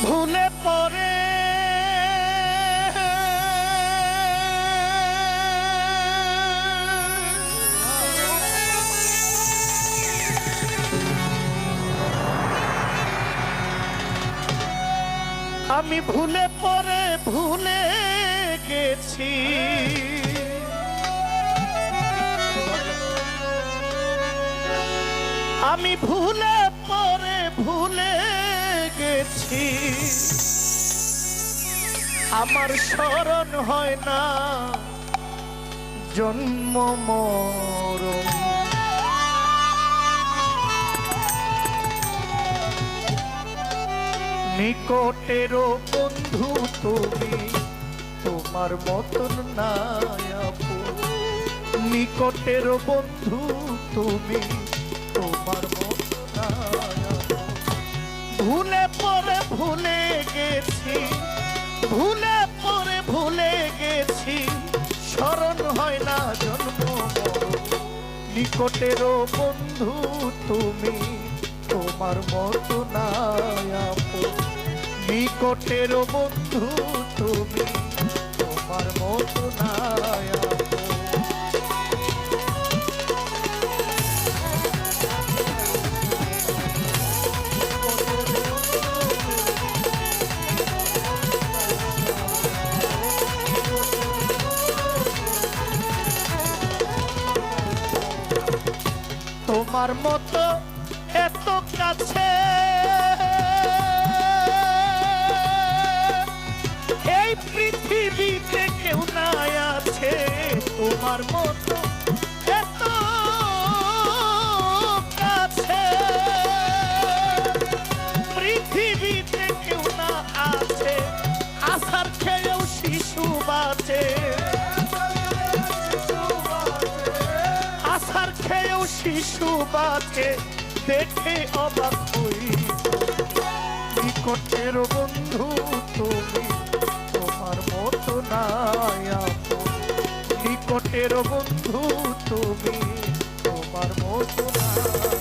ভুলে পড়ে আমি ভুলে পড়ে ভুলে গেছি আমি ভুলে পড়ে ভুলে গেছি আমার স্মরণ হয় না জন্ম মরণ নিকটেরও বন্ধু তুমি তোমার মতন নাই আপন নিকটেরও বন্ধু তুমি তোমার মতন নাই আপন ভুলে পড়ে ভুলে গেছি ভুলে পড়ে ভুলে গেছি স্মরণ হয় না জন্ম মরণ নিকটেরও বন্ধু তুমি তোমার মতো নাই আপন নিকটেরও বন্ধু তুমি তোমার মতো নাই আপন তোমার মতো এত কাছে এই পৃথিবীতে কেউ নাই আছে তোমার মতো এত কাছে পৃথিবীতে কেউ না আছে আশার খেয়েও শিশু বাঁচে আশার খেয়েও শিশু বাঁচে দেখে অবাক হই নিকটের বন্ধু তুমি তোমার মতো নাই আপন নিকটের বন্ধু তুমি তোমার মতো নাই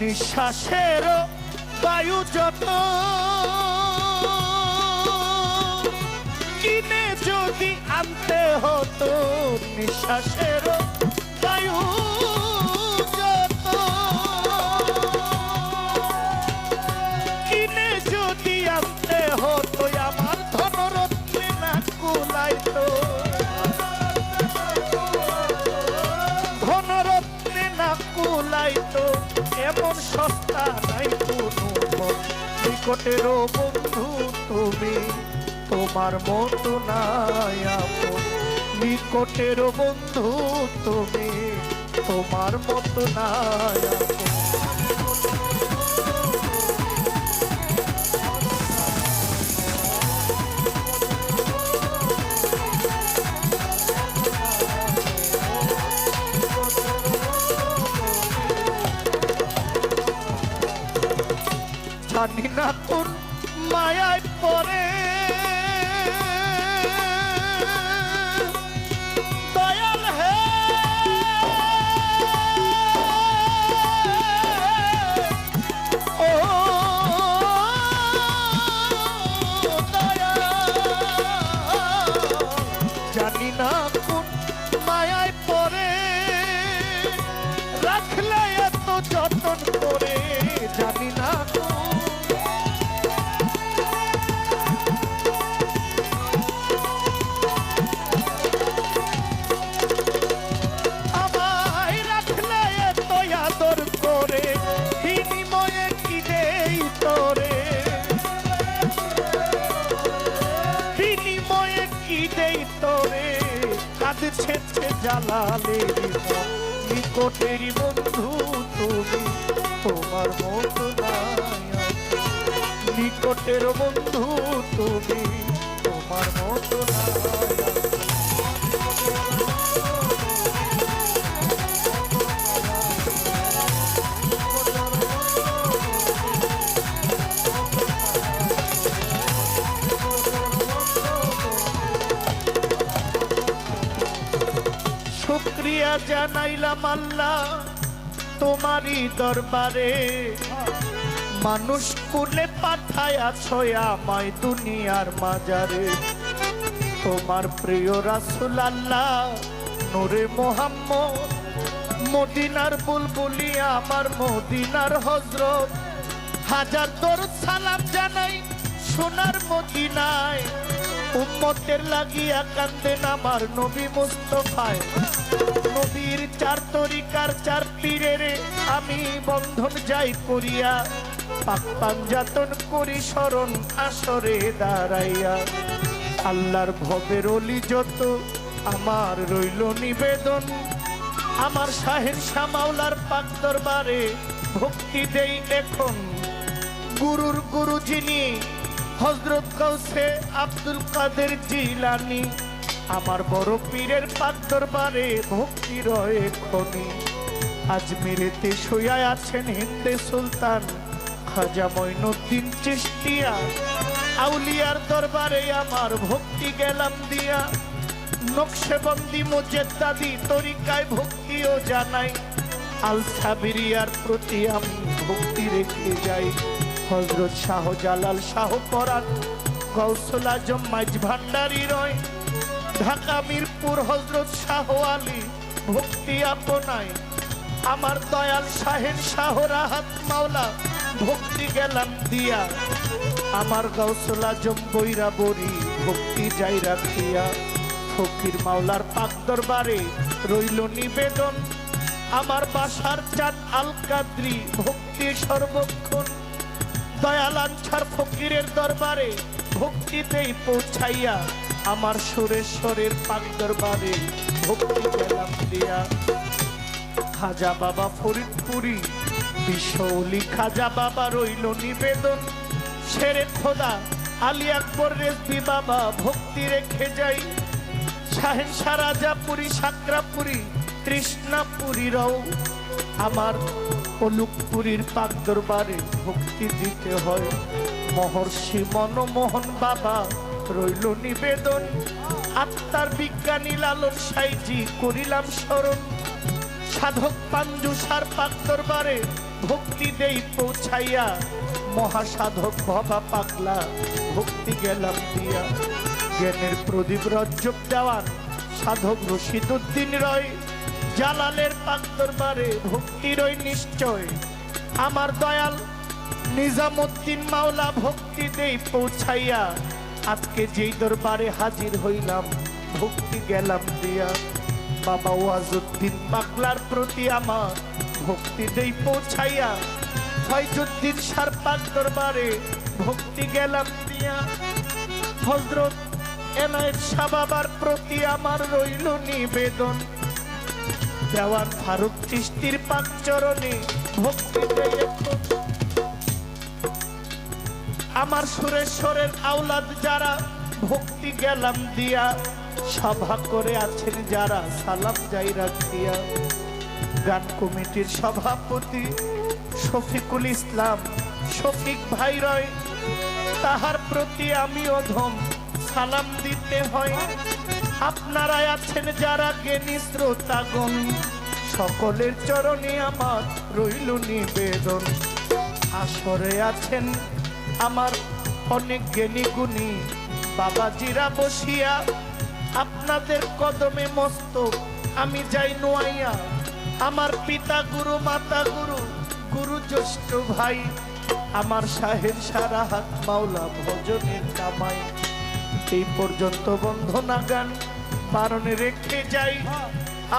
নিঃশ্বাসের বায়ু যত কিনে যদি আনতে হতো নিঃশ্বাসের বায়ু যত কিনে যদি আনতে হতো আমার ধনরত্নে না কুলাইতো ধনরত্নে না কুলাইতো এমন সস্তা নাই কোনো নিকটেরও বন্ধু তুমি তোমার মতো নাই আপন নিকটেরও বন্ধু তুমি তোমার মতো নাই আপন জানি না কোন মায়ায় পড়ে দয়াল হে ও দয়াল জানি না কোন মায়ায় পড়ে রাখলে এত যতন করে জানি না কাঁদছে জালালে নিকটেরই বন্ধু তুমি তোমার মতো নাই নিকটের বন্ধু তুমি তোমার মতো নাই শুক্রিয়া জানাইলাম আল্লাহ তোমারই দরবারে, মানুষ কুলে পাঠায়াছ আমায় দুনিয়ার মাজারে। তোমার প্রিয় রাসূল আল্লাহ নূরে মুহাম্মদ, মদিনার বুলবুলি আমার মদিনার হযরত, হাজার দরুদ সালাম জানাই সোনার মদিনায়। উম্মতের লাগিয়া কান্দেন আমার নবী মুস্তাফায়, নবীর চার তরিকার চার পীরের আমি বন্ধন যাই করিয়া, পাক পাঞ্জাতন করি শরণ আসরে দাঁড়াইয়া। আল্লাহর ভবের অলি যত আমার রইল নিবেদন, আমার শাহের শামাওলার পাক দরবারে ভক্তি দেই এখন। গুরুর গুরু যিনি হযরত গাউসে আব্দুল কাদের জিলানী, আমার বড় পীরের পাক দরবারে ভক্তি রয় এখনি। আজমিরেতে শুয়া আছেন হিন্দে সুলতান খাজা মঈনুদ্দিন চিশতিয়া, আউলিয়ার দরবারে আমার ভক্তি গেলাম দিয়া। নকশেবন্দি মুজাদ্দিদি তরিকায় ভক্তিও জানাই, আল সাবিরিয়ার প্রতি আমি ভক্তি রেখে যাই। হযরত শাহজালাল শাহ পরাণ গৌসুল আজম মাঝ ভান্ডারী রয়, ঢাকা মিরপুর হযরত শাহ আলী ভক্তি আপনায়। আমার দয়াল শাহেন শাহ রাহাত মাওলা ভক্তি গেলাম দিয়া, আমার গৌসুল আজম বৈরা বরি ভক্তি যাই রাখিয়া। ফকির মাওলার পাক দরবারে রইল নিবেদন, আমার বাসার চাঁদ আল কাদরি ভক্তি সর্বক্ষণ। দয়াল আনছার ফকিরের দরবারে ভক্তিতেই পৌঁছাইয়া, আমার সুরেশ্বরের পাক দরবারে ভক্তি গেলাম দিয়া। খাজা বাবা ফরিদপুরি বিশৌলি খাজা বাবা রইল নিবেদন, শেরে খোদা আলী আকবর রেজভী বাবা ভক্তি রেখে যাই। শাহেনশাহ রাজাপুরি সাকরাপুরি কৃষ্ণাপুরীরাও আমার পলুকপুরীর পাক দরবারে ভক্তি দিতে হয়। মহর্ষি মনমোহন বাবা রইল নিবেদন, আত্মার বিজ্ঞানী লালন সাইজি করিলাম স্মরণ। সাধক পাঞ্জুসার পাক দরবারে ভক্তি দেই পৌঁছাইয়া, মহাসাধক ভবা পাগলা ভক্তি গেলাম দিয়া। জ্ঞানের প্রদীপ রজ্জব দেওয়ান সাধক রশিদউদ্দিন রয়, জালালের পাক দরবারে ভক্তি রয় নিশ্চয়। আমার দয়াল নিজামুদ্দিন মাওলা ভক্তি দেই পৌঁছাইয়া, আজকে যেই দরবারে হাজির হইলাম ভক্তি গেলাম দিয়া। বাবা ওয়াজউদ্দিন পাগলার প্রতি আমার ভক্তি দেই পৌঁছাইয়া, ফয়জুদ্দিন শাহর পাক দরবারে ভক্তি গেলাম দিয়া। হযরত এনায়েত শাহ বাবার প্রতি আমার রইল নিবেদন, দেওয়ান ফারুক চিশতির পাক চরণে ভক্তি দেই এখন। আমার সুরেশ্বরের আওলাদ যারা ভক্তি গেলাম দিয়া, সভা করে আছেন যারা সালাম যাই রাখিয়া। গান কমিটির সভাপতি শফিকুল ইসলাম শফিক ভাই রয়, তাহার প্রতি আমি অধম সালাম দিতে হয়। আপনারা আছেন যারা জ্ঞানী শ্রোতাগণ, সকলের চরণে আমার রইল নিবেদন। আসরে আছেন আমার অনেক জ্ঞানী গুণী বাবাজিরা বসিয়া, আপনাদের কদমে মস্তক আমি যাই নোয়াইয়া। আমার পিতা গুরু মাতা গুরু গুরু জ্যেষ্ঠ ভাই, আমার শাহের সারা হাত মাওলা ভজনের কামাই। এই পর্যন্ত বন্ধনা গান বারণে রেখে যাই,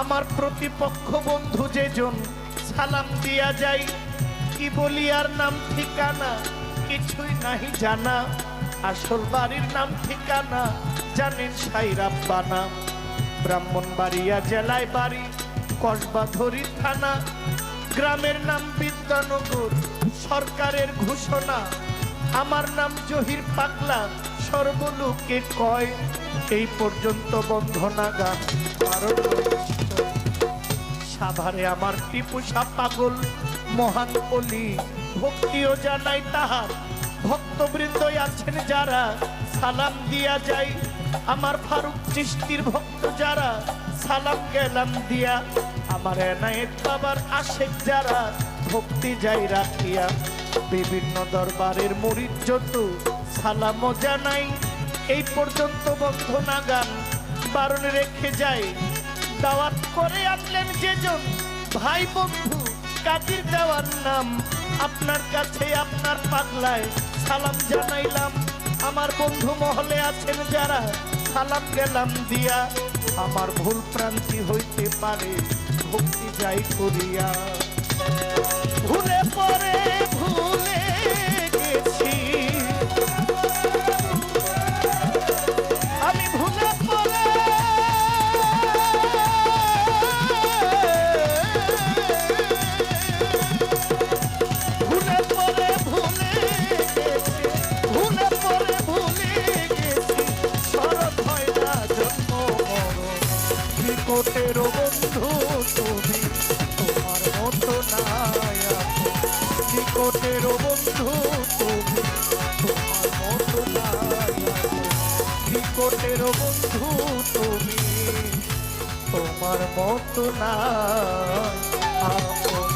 আমার প্রতিপক্ষ বন্ধু যেজন সালাম দিয়া যাই। কি বলি আর নাম ঠিকানা কিছুই নাহি জানা, আসল বাড়ির নাম ঠিকানা জানেন সাইরাব্বানা। ব্রাহ্মণবাড়িয়া জেলায় বাড়ি, কসবা ধরি থানা, গ্রামের নাম বিদ্যানগর, সরকারের ঘোষণা। আমার নাম জহির পাগলা, সর্বলোকে কয়। এই পর্যন্ত বন্ধনা গান কারণ সাভারে আমার টিপু শাহ পাগল মহান অলি, ভক্তিও জানাই তাহার ভক্তবৃন্দ আছেন যারা সালাম দিয়া যায়। আমার ফারুক চিশতির ভক্ত যারা সালাম গেলাম দিয়া। আমার এনায়েত বাবার আশেক যারা ভক্তি যাই রাখিয়া, বিভিন্ন দরবারের মুরিদ যত সালামও জানাই। এই পর্যন্ত বন্ধনা গান বারণ রেখে যায়। দাওয়াত করে আনলেন যেজন ভাই বন্ধু কাজীর দেওয়ার নাম, আপনার কাছে আপনার পাগলায় সালাম জানাইলাম। আমার বন্ধু মহলে আছেন যারা সালাম গেলাম দিয়া। আমার ভুল প্রান্তি হইতে পারে ভক্তি যাই করিয়া। ভুলে পরে ভুলে গেছি আমি, ভুলে পরে ভুলে পরে ভুলে গেছি, ভুলে পরে ভুলে গেছি। শরৎ হয় না জন্ম মরণ, নিকটের বন্ধু তুমি, তোমার মতো নাই আপন। নিকটের বন্ধু তুমি, তোমার মতো নাই আপন। নিকটের বন্ধু তুমি, তোমার মতো নাই আপন।